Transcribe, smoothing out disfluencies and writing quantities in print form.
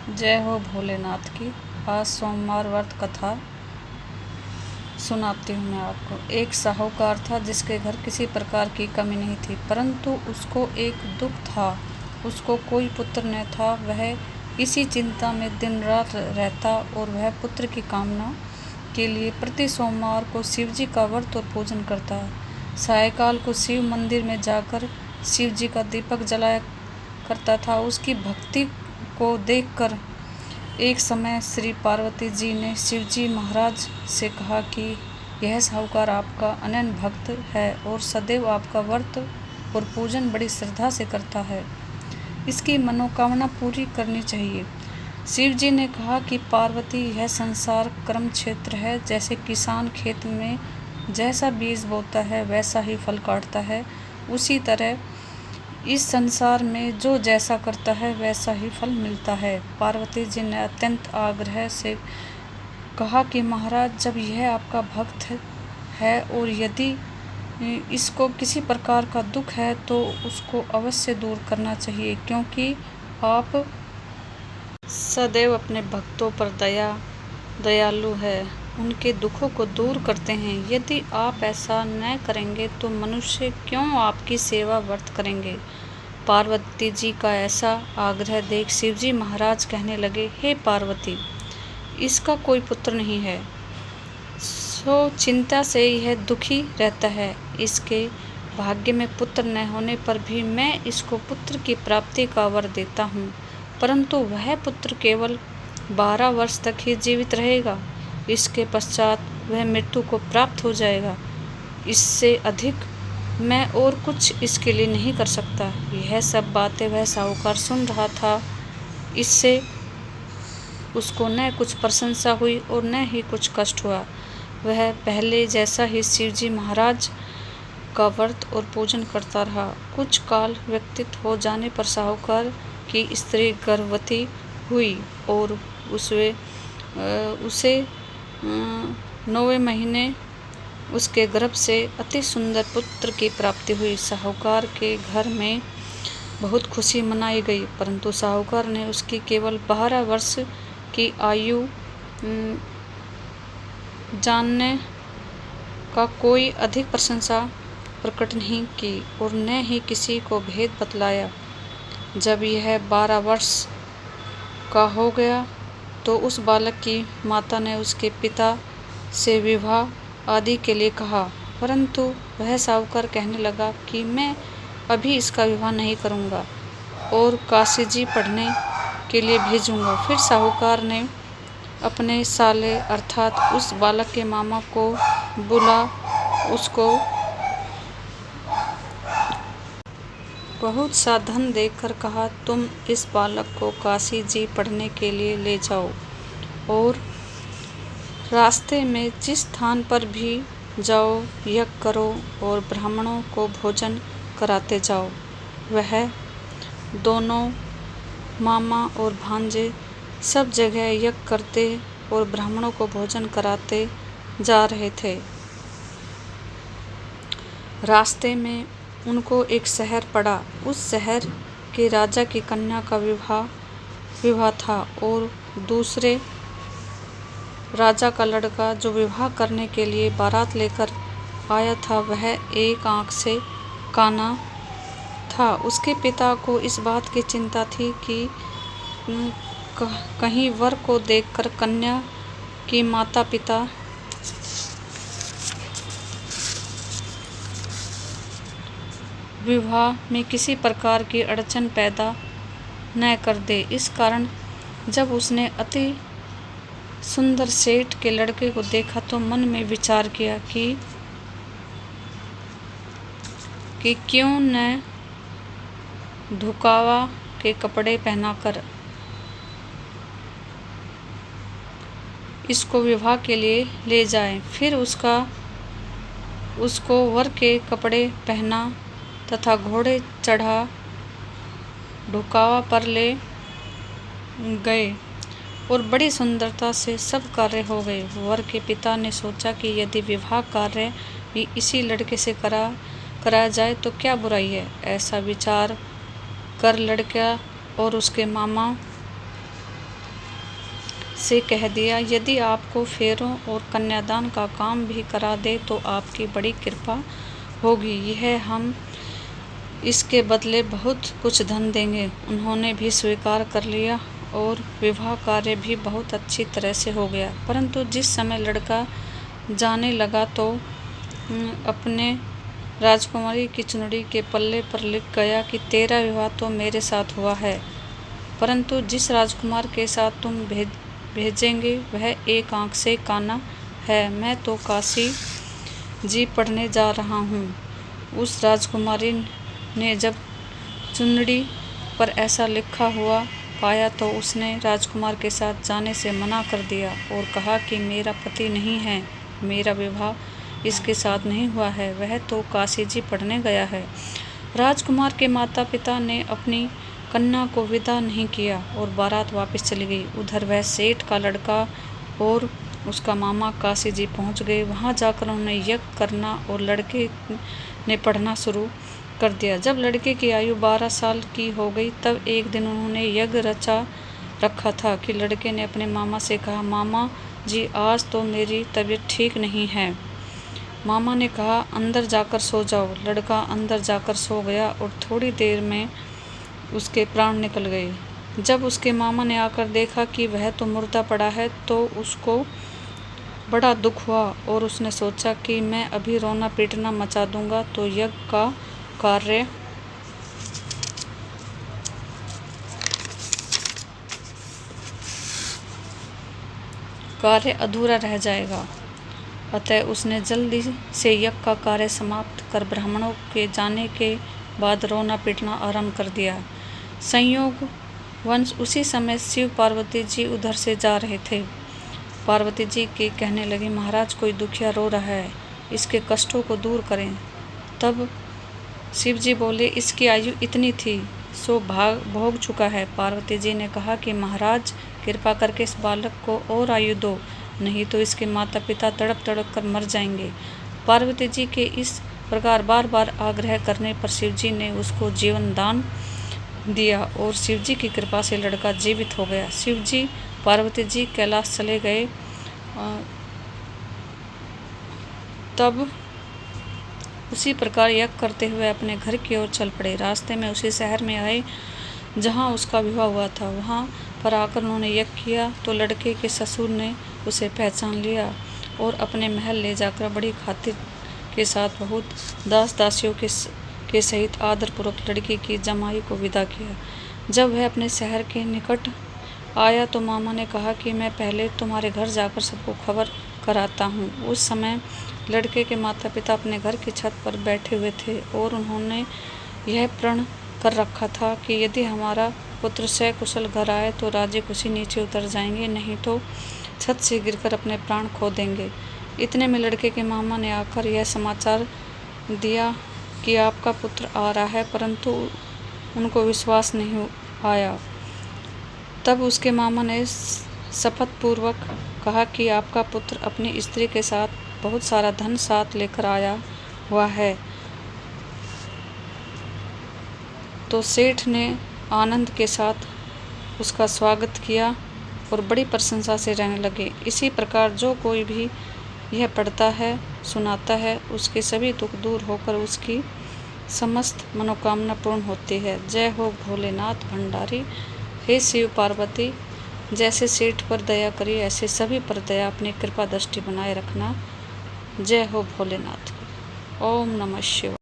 जय हो भोलेनाथ की। आज सोमवार व्रत कथा सुनाती हूँ मैं आपको। एक साहूकार था जिसके घर किसी प्रकार की कमी नहीं थी, परंतु उसको एक दुख था। उसको कोई पुत्र न था। वह इसी चिंता में दिन रात रहता और वह पुत्र की कामना के लिए प्रति सोमवार को शिव जी का व्रत और पूजन करता। सायकाल को शिव मंदिर में जाकर शिव जी का दीपक जलाया करता था। उसकी भक्ति को देखकर एक समय श्री पार्वती जी ने शिव जी महाराज से कहा कि यह साहूकार आपका अनन्य भक्त है और सदैव आपका व्रत और पूजन बड़ी श्रद्धा से करता है। इसकी मनोकामना पूरी करनी चाहिए। शिव जी ने कहा कि पार्वती, यह संसार कर्म क्षेत्र है। जैसे किसान खेत में जैसा बीज बोता है वैसा ही फल काटता है, उसी तरह इस संसार में जो जैसा करता है वैसा ही फल मिलता है। पार्वती जी ने अत्यंत आग्रह से कहा कि महाराज, जब यह आपका भक्त है और यदि इसको किसी प्रकार का दुख है तो उसको अवश्य दूर करना चाहिए, क्योंकि आप सदैव अपने भक्तों पर दयालु है, उनके दुखों को दूर करते हैं। यदि आप ऐसा न करेंगे तो मनुष्य क्यों आपकी सेवा व्रत करेंगे। पार्वती जी का ऐसा आग्रह देख शिवजी महाराज कहने लगे, हे पार्वती, इसका कोई पुत्र नहीं है, सो चिंता से यह दुखी रहता है। इसके भाग्य में पुत्र न होने पर भी मैं इसको पुत्र की प्राप्ति का वर देता हूँ, परंतु वह पुत्र केवल 12 वर्ष तक ही जीवित रहेगा। इसके पश्चात वह मृत्यु को प्राप्त हो जाएगा। इससे अधिक मैं और कुछ इसके लिए नहीं कर सकता। यह सब बातें वह साहूकार सुन रहा था। इससे उसको न कुछ प्रशंसा हुई और न ही कुछ कष्ट हुआ। वह पहले जैसा ही शिवजी महाराज का व्रत और पूजन करता रहा। कुछ काल व्यतीत हो जाने पर साहूकार की स्त्री गर्भवती हुई और उसे 9वें महीने उसके गर्भ से अति सुंदर पुत्र की प्राप्ति हुई। साहूकार के घर में बहुत खुशी मनाई गई, परंतु साहूकार ने उसकी केवल 12 वर्ष की आयु जानने का कोई अधिक प्रशंसा प्रकट नहीं की और न ही किसी को भेद बतलाया। जब यह 12 वर्ष का हो गया तो उस बालक की माता ने उसके पिता से विवाह आदि के लिए कहा, परंतु वह साहूकार कहने लगा कि मैं अभी इसका विवाह नहीं करूंगा और काशी जी पढ़ने के लिए भेजूंगा। फिर साहूकार ने अपने साले अर्थात उस बालक के मामा को बुला उसको बहुत सा धन देकर कहा, तुम इस बालक को काशी जी पढ़ने के लिए ले जाओ और रास्ते में जिस स्थान पर भी जाओ यज्ञ करो और ब्राह्मणों को भोजन कराते जाओ। वह दोनों मामा और भांजे सब जगह यज्ञ करते और ब्राह्मणों को भोजन कराते जा रहे थे। रास्ते में उनको एक शहर पड़ा। उस शहर के राजा की कन्या का विवाह था और दूसरे राजा का लड़का जो विवाह करने के लिए बारात लेकर आया था वह एक आंख से काना था। उसके पिता को इस बात की चिंता थी कि कहीं वर को देखकर कन्या की माता पिता विवाह में किसी प्रकार की अड़चन पैदा न कर दे। इस कारण जब उसने अति सुंदर सेठ के लड़के को देखा तो मन में विचार किया कि क्यों न धुकावा के कपड़े पहनाकर इसको विवाह के लिए ले जाएं। फिर उसको वर के कपड़े पहना तथा घोड़े चढ़ा ढुकावा पर ले गए और बड़ी सुंदरता से सब कार्य हो गए। वर के पिता ने सोचा कि यदि विवाह कार्य भी इसी लड़के से कराया जाए तो क्या बुराई है। ऐसा विचार कर लड़का और उसके मामा से कह दिया, यदि आपको फेरों और कन्यादान का काम भी करा दे तो आपकी बड़ी कृपा होगी। यह हम इसके बदले बहुत कुछ धन देंगे। उन्होंने भी स्वीकार कर लिया और विवाह कार्य भी बहुत अच्छी तरह से हो गया। परंतु जिस समय लड़का जाने लगा तो अपने राजकुमारी की चुनरी के पल्ले पर लिख गया कि तेरा विवाह तो मेरे साथ हुआ है, परंतु जिस राजकुमार के साथ तुम भेजेंगे वह एक आंख से काना है। मैं तो काशी जी पढ़ने जा रहा हूँ। उस राजकुमारी ने जब चुनरी पर ऐसा लिखा हुआ पाया तो उसने राजकुमार के साथ जाने से मना कर दिया और कहा कि मेरा पति नहीं है, मेरा विवाह इसके साथ नहीं हुआ है, वह तो काशी जी पढ़ने गया है। राजकुमार के माता पिता ने अपनी कन्या को विदा नहीं किया और बारात वापस चली गई। उधर वह सेठ का लड़का और उसका मामा काशी जी पहुँच गए। वहाँ जाकर उन्होंने यज्ञ करना और लड़के ने पढ़ना शुरू कर दिया। जब लड़के की आयु 12 साल की हो गई तब एक दिन उन्होंने यज्ञ रचा रखा था कि लड़के ने अपने मामा से कहा, मामा जी आज तो मेरी तबीयत ठीक नहीं है। मामा ने कहा, अंदर जाकर सो जाओ। लड़का अंदर जाकर सो गया और थोड़ी देर में उसके प्राण निकल गए। जब उसके मामा ने आकर देखा कि वह तो मुर्दा पड़ा है तो उसको बड़ा दुख हुआ और उसने सोचा कि मैं अभी रोना पीटना मचा दूंगा तो यज्ञ का कार्य अधूरा रह जाएगा। अतः उसने जल्दी से यज्ञ का कार्य समाप्त कर ब्राह्मणों के जाने के बाद रोना पीटना आरंभ कर दिया। संयोग वंश उसी समय शिव पार्वती जी उधर से जा रहे थे। पार्वती जी के कहने लगी, महाराज कोई दुखिया रो रहा है, इसके कष्टों को दूर करें। तब शिव जी बोले, इसकी आयु इतनी थी सो भोग चुका है। पार्वती जी ने कहा कि महाराज कृपा करके इस बालक को और आयु दो, नहीं तो इसके माता पिता तड़प तड़प कर मर जाएंगे। पार्वती जी के इस प्रकार बार बार आग्रह करने पर शिव जी ने उसको जीवन दान दिया और शिव जी की कृपा से लड़का जीवित हो गया। शिव जी पार्वती जी कैलाश चले गए। तब उसी प्रकार यज्ञ करते हुए अपने घर की ओर चल पड़े। रास्ते में उसी शहर में आए जहाँ उसका विवाह हुआ था। वहाँ पर आकर उन्होंने यज्ञ किया तो लड़के के ससुर ने उसे पहचान लिया और अपने महल ले जाकर बड़ी खातिर के साथ बहुत दास दासियों के सहित आदरपूर्वक लड़की की जमाई को विदा किया। जब वह अपने शहर के निकट आया तो मामा ने कहा कि मैं पहले तुम्हारे घर जाकर सबको खबर कराता हूँ। उस समय लड़के के माता पिता अपने घर की छत पर बैठे हुए थे और उन्होंने यह प्रण कर रखा था कि यदि हमारा पुत्र सकुशल घर आए तो राजी खुशी नीचे उतर जाएंगे, नहीं तो छत से गिरकर अपने प्राण खो देंगे। इतने में लड़के के मामा ने आकर यह समाचार दिया कि आपका पुत्र आ रहा है, परंतु उनको विश्वास नहीं आया। तब उसके मामा ने शपथपूर्वक कहा कि आपका पुत्र अपनी स्त्री के साथ बहुत सारा धन साथ लेकर आया हुआ है। तो सेठ ने आनंद के साथ उसका स्वागत किया और बड़ी प्रशंसा से रहने लगे। इसी प्रकार जो कोई भी यह पढ़ता है सुनाता है उसके सभी दुख दूर होकर उसकी समस्त मनोकामना पूर्ण होती है। जय हो भोलेनाथ भंडारी। हे शिव पार्वती, जैसे सेठ पर दया करी ऐसे सभी पर दया अपनी कृपा दृष्टि बनाए रखना। जय हो भोलेनाथ। ओम नमः शिवाय।